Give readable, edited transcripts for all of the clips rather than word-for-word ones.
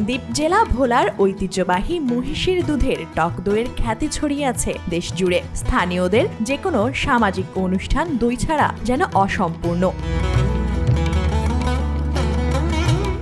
দ্বীপ জেলা ভোলার ঐতিহ্যবাহী মহিষের দুধের টক দইয়ের খ্যাতি ছড়িয়ে আছে দেশ জুড়ে। স্থানীয়দের যে কোনো সামাজিক অনুষ্ঠান দই ছাড়া যেন অসম্পূর্ণ।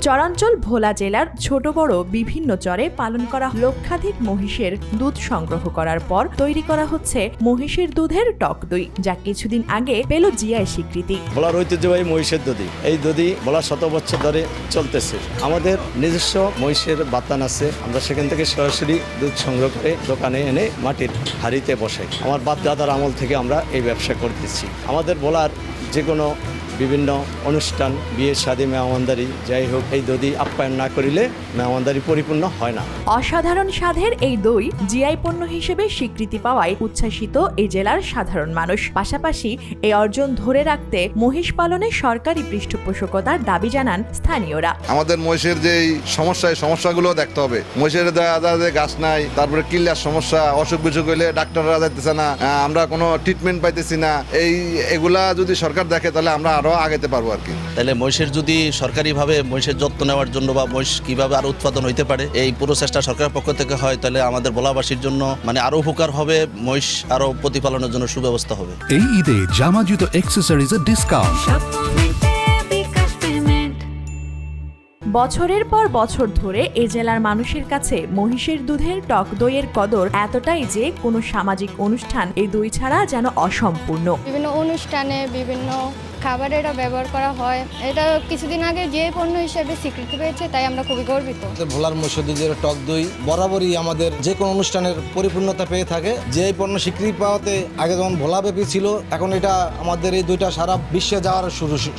চরাঞ্চল ভোলা জেলার ছোট বড় বিভিন্ন চরে পালন করা লক্ষাধিক মহিষের দুধ সংগ্রহ করার পর তৈরি করা হচ্ছে মহিষের দুধের টক দই, যা কিছুদিন আগে পেল জিআই স্বীকৃতি। ভোলার ঐতিহ্যবাহী মহিষের দধি, এই দধি ভোলা 100 বছর ধরে চলতেছে। আমাদের নিজস্ব মহিষের বাতান আছে, আমরা সেখান থেকে সরাসরি দুধ সংগ্রহ করে দোকানে এনে মাটির হাঁড়িতে বসাই। আমার বাপ দাদার আমল থেকে আমরা এই ব্যবসা করতেছি। আমাদের ভোলার যে কোনো বিভিন্ন অনুষ্ঠান, বিয়ে, শাদী, মেহমানদারি যাই হোক, এই দধি আপ্যায়ন না করিলে মেহমানদারি পরিপূর্ণ হয় না। অসাধারণ স্বাদের এই দই জিআই পণ্য হিসেবে স্বীকৃতি পাওয়ায় উচ্ছ্বাসিত এই জেলার সাধারণ মানুষ। পাশাপাশি এই অর্জন ধরে রাখতে মহিষ পালনে সরকারি পৃষ্ঠপোষকতার দাবি জানান স্থানীয়রা। আমাদের মহিষের যে সমস্যাগুলো দেখতে হবে। মহিষের গাছ নাই, তারপরে কিল্লার সমস্যা, অসুখ বিসুখ হইলে ডাক্তাররা যাইতেছে না, আমরা কোনো ট্রিটমেন্ট পাইতেছি না। এগুলা যদি সরকার দেখে তাহলে আমরা আগাতে পারবো আর কি। তাহলে মহিষের যদি সরকারিভাবে মহিষের যত্ন নেওয়ার জন্য বা মহিষ কিভাবে আরো উৎপাদন হইতে পারে এই পুরো চেষ্টা সরকারের পক্ষ থেকে হয়, তাহলে আমাদের ভোলাবাসীর জন্য আরো উপকার হবে, মহিষ আরো প্রতিপালনের জন্য সুব্যবস্থা হবে। এই ঈদে জামা জুতো অ্যাক্সেসরিজের ডিসকাউন্ট। বছরের পর বছর ধরে এ জেলার মানুষের কাছে মহিষের দুধের টক দইয়ের কদর এতটাই যে কোনো সামাজিক অনুষ্ঠান এই দই ছাড়া যেন অসম্পূর্ণ। বিভিন্ন অনুষ্ঠানে বিভিন্ন খাবারে এটা ব্যবহার করা হয়। এটা কিছুদিন আগে যে পণ্য হিসেবে স্বীকৃতি পেয়েছে, তাই আমরা খুবই গর্বিত। ভোলার মহিষের দুধের টক দই বরাবরই আমাদের যে কোনো অনুষ্ঠানের পরিপূর্ণতা পেয়ে থাকে। যে পণ্য স্বীকৃতি পাওয়াতে আগে যেমন ভোলাব্যাপী ছিল, এখন এটা আমাদের এই দুইটা সারা বিশ্বে যাওয়ার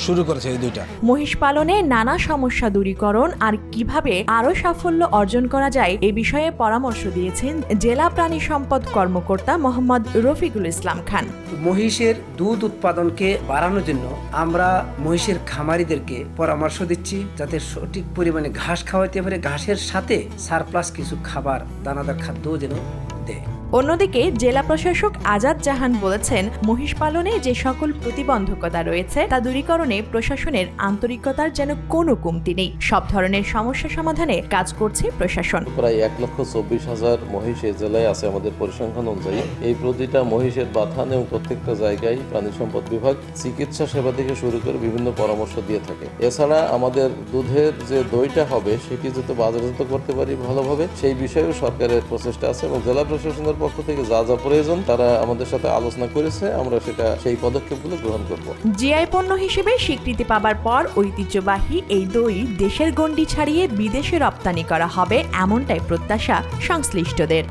শুরু করেছে। এই দুইটা মহিষ পালনে নানা সমস্যা দূরীকরণ আর কিভাবে আরো সাফল্য অর্জন করা যায় এ বিষয়ে পরামর্শ দিয়েছেন জেলা প্রাণী সম্পদ কর্মকর্তা মোহাম্মদ রফিকুল ইসলাম খান। মহিষের দুধ উৎপাদনকে বাড়ানোর জন্য আমরা মহিষের খামারিদেরকে পরামর্শ দিচ্ছি যাতে সঠিক পরিমাণে ঘাস খাওয়াইতে পারে, ঘাসের সাথে সারপ্লাস কিছু খাবার, দানাদার খাদ্যও যেন দেয়। অন্যদিকে জেলা প্রশাসক আজাদ জাহান বলেছেন, মহিষ পালনে যে সকল প্রতিবন্ধকতা রয়েছে তা দূরীকরণে প্রশাসনের আন্তরিকতার যেন কোনো কমতি নেই। সব ধরনের সমস্যা সমাধানে কাজ করছে প্রশাসন। প্রায় 1,24,000 মহিষ এই জেলায় আছে আমাদের পরিসংখ্যান অনুযায়ী। এই প্রতিটা মহিষের বাথান এবং প্রত্যেকটা জায়গায় প্রাণী সম্পদ বিভাগ চিকিৎসা সেবা থেকে শুরু করে বিভিন্ন পরামর্শ দিয়ে থাকে। এছাড়া আমাদের দুধের যে দইটা হবে সেটি যাতে বাজারজাত করতে পারি ভালোভাবে, সেই বিষয়েও সরকারের প্রচেষ্টা আছে এবং জেলা প্রশাসনের পক্ষ থেকে যা যা প্রয়োজন তারা আমাদের সাথে আলোচনা করেছে, আমরা সেই পদক্ষেপগুলো গ্রহণ করব। জিআই পণ্য হিসেবে স্বীকৃতি পাবার পর ঐতিহ্যবাহী এই দই দেশের গণ্ডি ছাড়িয়ে বিদেশে রপ্তানি করা হবে, এমনটাই প্রত্যাশা সংশ্লিষ্টদের।